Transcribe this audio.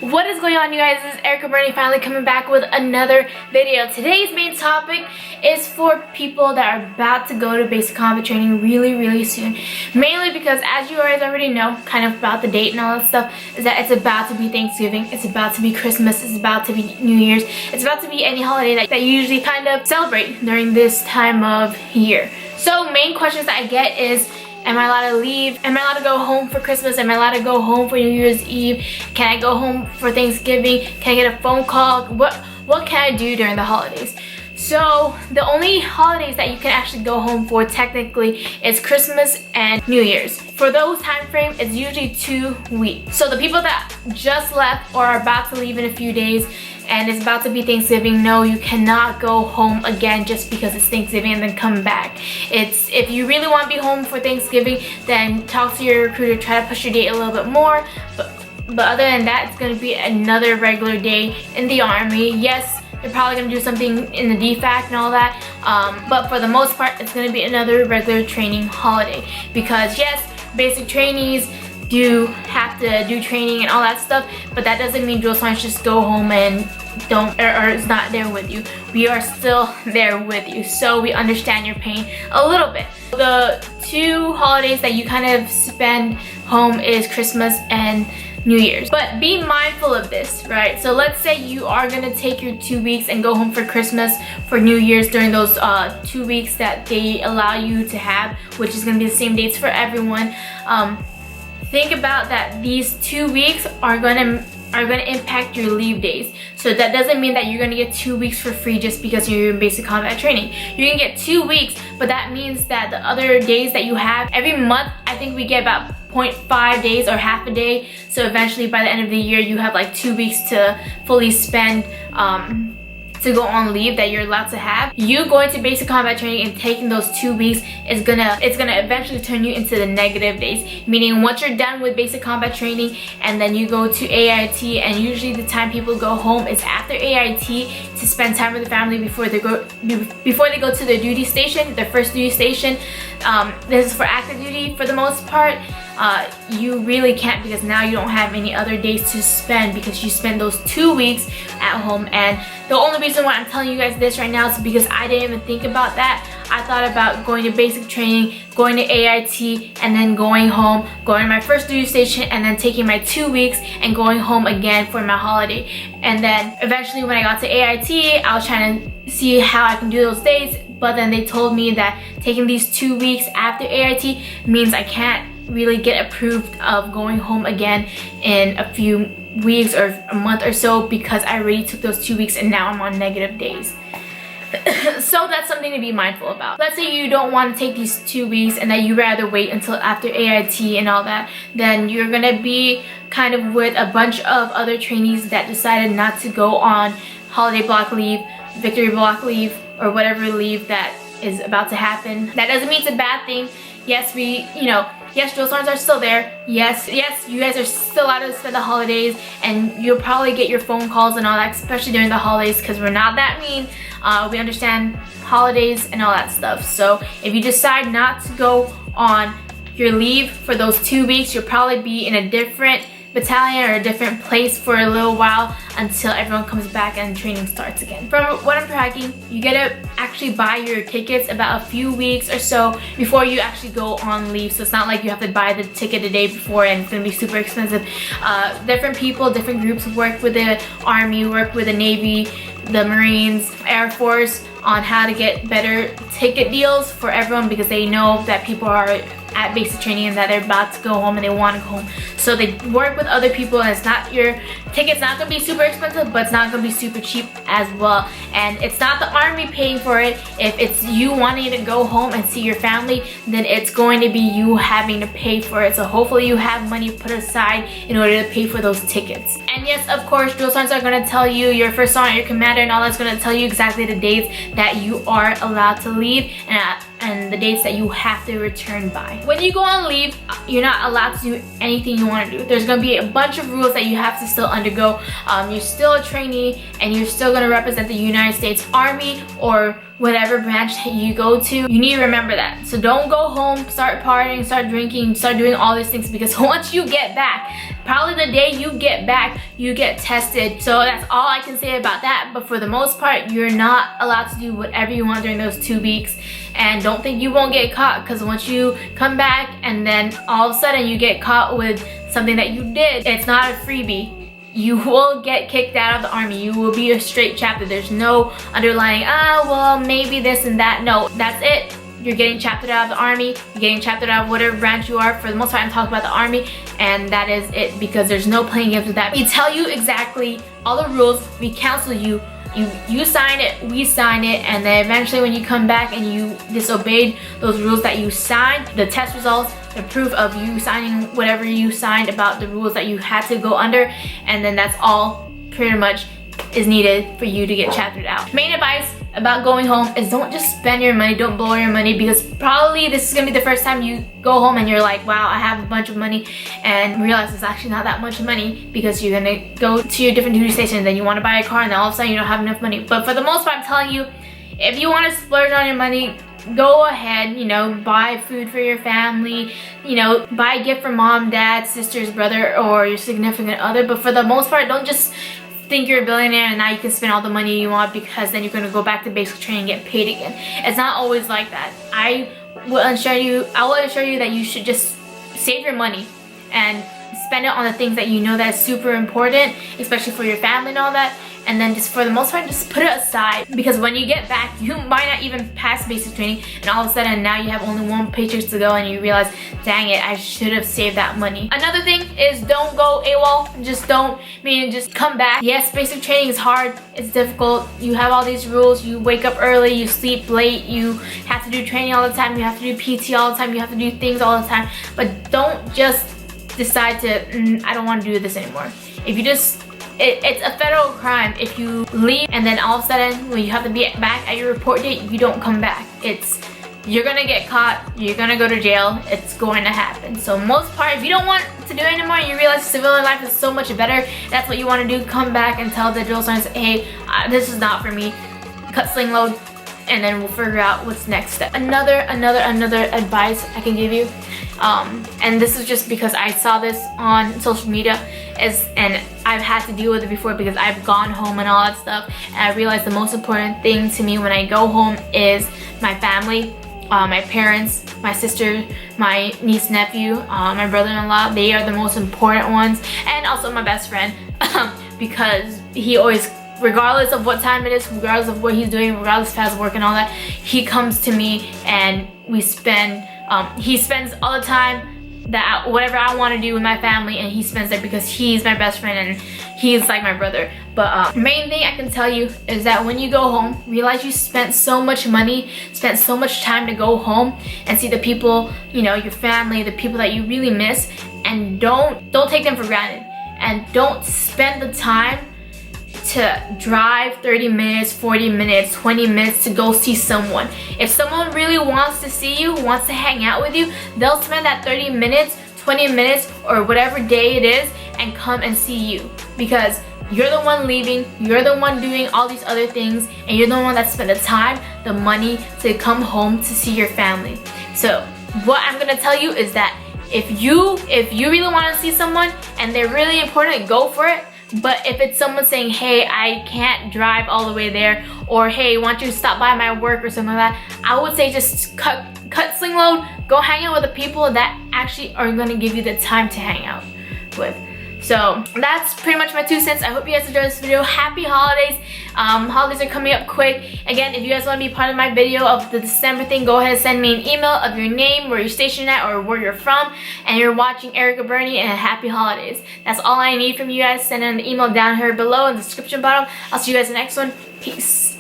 What is going on, you guys? This is Ericka Bernie finally coming back with another video. Today's main topic is for people that are about to go to basic combat training really soon. Mainly because, as you guys already know, kind of about the date and all that stuff, is that it's about to be Thanksgiving, it's about to be Christmas, it's about to be New Year's, it's about to be any holiday that you usually kind of celebrate during this time of year. So main questions that I get is, am I allowed to leave? Am I allowed to go home for Christmas? Am I allowed to go home for New Year's Eve? Can I go home for Thanksgiving? Can I get a phone call? What can I do during the holidays? So the only holidays that you can actually go home for technically is Christmas and New Year's. For those time frame, it's usually 2 weeks. So the people that just left or are about to leave in a few days and it's about to be Thanksgiving, no, you cannot go home again just because it's Thanksgiving and then come back. If you really want to be home for Thanksgiving, then talk to your recruiter, try to push your date a little bit more. But other than that, it's going to be another regular day in the Army. Yes, you're probably going to do something in the DFAC and all that, but for the most part, it's going to be another regular training holiday. Because yes, basic trainees do have to do training and all that stuff, but that doesn't mean drill sergeants just go home and don't or is not there with you. We are still there with you, so we understand your pain a little bit. The two holidays that you kind of spend home is Christmas and New Year's. But be mindful of this, right? So let's say you are gonna take your 2 weeks and go home for Christmas, for New Year's during those 2 weeks that they allow you to have, which is gonna be the same dates for everyone. Think about that these 2 weeks are gonna impact your leave days. So that doesn't mean that you're gonna get 2 weeks for free just because you're in basic combat training. You're gonna get 2 weeks, but that means that the other days that you have every month, I think we get about 0.5 days or half a day. So eventually by the end of the year, you have like 2 weeks to fully spend to go on leave that you're allowed to have. You going to basic combat training and taking those 2 weeks is gonna eventually turn you into the negative days. Meaning once you're done with basic combat training and then you go to AIT, and usually the time people go home is after AIT to spend time with the family before they go to their duty station, their first duty station. This is for active duty for the most part. You really can't, because now you don't have any other days to spend because you spend those 2 weeks at home. And the only reason why I'm telling you guys this right now is because I didn't even think about that. I thought about going to basic training, going to AIT, and then going home, going to my first duty station, and then taking my 2 weeks and going home again for my holiday. And then eventually when I got to AIT, I was trying to see how I can do those days, but then they told me that taking these 2 weeks after AIT means I can't really get approved of going home again in a few weeks or a month or so, because I already took those 2 weeks and now I'm on negative days. So that's something to be mindful about. Let's say you don't want to take these 2 weeks and that you rather wait until after AIT and all that, then you're gonna be kind of with a bunch of other trainees that decided not to go on holiday block leave, victory block leave, or whatever leave that is about to happen. That doesn't mean it's a bad thing. Yes, yes, drill sergeants are still there. Yes, you guys are still allowed to spend the holidays, and you'll probably get your phone calls and all that, especially during the holidays, because we're not that mean. We understand holidays and all that stuff. So if you decide not to go on your leave for those 2 weeks, you'll probably be in a different battalion or a different place for a little while until everyone comes back and training starts again. From what I'm tracking, you get to actually buy your tickets about a few weeks or so before you actually go on leave. So it's not like you have to buy the ticket the day before and it's gonna be super expensive. Different people, different groups work with the Army, work with the Navy, the Marines, Air Force on how to get better ticket deals for everyone, because they know that people are at basic training and that they're about to go home and they want to go home. So they work with other people, and it's not, your ticket's not gonna be super expensive, but it's not gonna be super cheap as well. And it's not the Army paying for it. If it's you wanting to go home and see your family, then it's going to be you having to pay for it. So hopefully you have money put aside in order to pay for those tickets. And yes, of course, drill sergeants are gonna tell you, your first sergeant, your commander, and all that's gonna tell you exactly the dates that you are allowed to leave and the dates that you have to return by. When you go on leave, you're not allowed to do anything you want to do. There's going to be a bunch of rules that you have to still undergo. You're still a trainee and you're still going to represent the United States Army or whatever branch that you go to, you need to remember that. So don't go home, start partying, start drinking, start doing all these things, because once you get back, probably the day you get back, you get tested. So that's all I can say about that. But for the most part, you're not allowed to do whatever you want during those 2 weeks. And don't think you won't get caught, because once you come back and then all of a sudden you get caught with something that you did, it's not a freebie. You will get kicked out of the army. You will be a straight chapter. There's no underlying, well, maybe this and that. No, that's it. You're getting chaptered out of the army. You're getting chaptered out of whatever branch you are. For the most part, I'm talking about the army, and that is it, because there's no playing games with that. We tell you exactly all the rules. We counsel you. You sign it, we sign it, and then eventually when you come back and you disobeyed those rules that you signed, the test results, the proof of you signing whatever you signed about the rules that you had to go under, and then that's all pretty much is needed for you to get chaptered out. Main advice about going home is don't just spend your money, don't blow your money, because probably this is gonna be the first time you go home and you're like, wow, I have a bunch of money, and realize it's actually not that much money, because you're gonna go to your different duty stations and then you want to buy a car and then all of a sudden you don't have enough money. But for the most part, I'm telling you, if you want to splurge on your money, go ahead, you know, buy food for your family, you know, buy a gift for mom, dad, sisters, brother, or your significant other. But for the most part, don't just think you're a billionaire and now you can spend all the money you want, because then you're going to go back to basic training and get paid again. It's not always like that. I will assure you that you should just save your money and spend it on the things that you know that is super important, especially for your family and all that. And then just for the most part, just put it aside, because when you get back, you might not even pass basic training, and all of a sudden now you have only 1 paycheck to go and you realize, dang it, I should have saved that money. Another thing is don't go AWOL. Just come back. Yes, basic training is hard, it's difficult. You have all these rules, you wake up early, you sleep late, you have to do training all the time, you have to do PT all the time, you have to do things all the time. But don't just decide to, I don't want to do this anymore. If you just, it's a federal crime if you leave and then all of a sudden when you have to be back at your report date, you don't come back. You're gonna get caught, you're gonna go to jail, it's going to happen. So most part, if you don't want to do it anymore, you realize civilian life is so much better, that's what you want to do, come back and tell the drill sergeants, hey, this is not for me, cut sling load, and then we'll figure out what's next step. Another advice I can give you, and this is just because I saw this on social media, and I've had to deal with it before because I've gone home and all that stuff, and I realized the most important thing to me when I go home is my family, my parents, my sister, my niece, nephew, my brother-in-law. They are the most important ones, and also my best friend, because he always, regardless of what time it is, regardless of what he's doing, regardless of his work and all that, he comes to me and we spend, he spends all the time that whatever I want to do with my family, and he spends it because he's my best friend and he's like my brother. But main thing I can tell you is that when you go home, realize you spent so much money, spent so much time to go home and see the people, you know, your family, the people that you really miss, and don't take them for granted, and don't spend the time to drive 30 minutes, 40 minutes, 20 minutes to go see someone. If someone really wants to see you, wants to hang out with you, they'll spend that 30 minutes, 20 minutes, or whatever day it is and come and see you, because you're the one leaving, you're the one doing all these other things, and you're the one that spent the time, the money to come home to see your family. So what I'm gonna tell you is that if you really want to see someone and they're really important, go for it. But if it's someone saying, hey, I can't drive all the way there, or hey, why don't you stop by my work or something like that, I would say just cut sling load, go hang out with the people that actually are gonna give you the time to hang out with. So that's pretty much my 2 cents. I hope you guys enjoyed this video. Happy holidays. Holidays are coming up quick. Again, if you guys want to be part of my video of the December thing, go ahead and send me an email of your name, where you're stationed at, or where you're from, and you're watching Ericka Bernie, and happy holidays. That's all I need from you guys. Send an email down here below in the description bottom. I'll see you guys in the next one. Peace.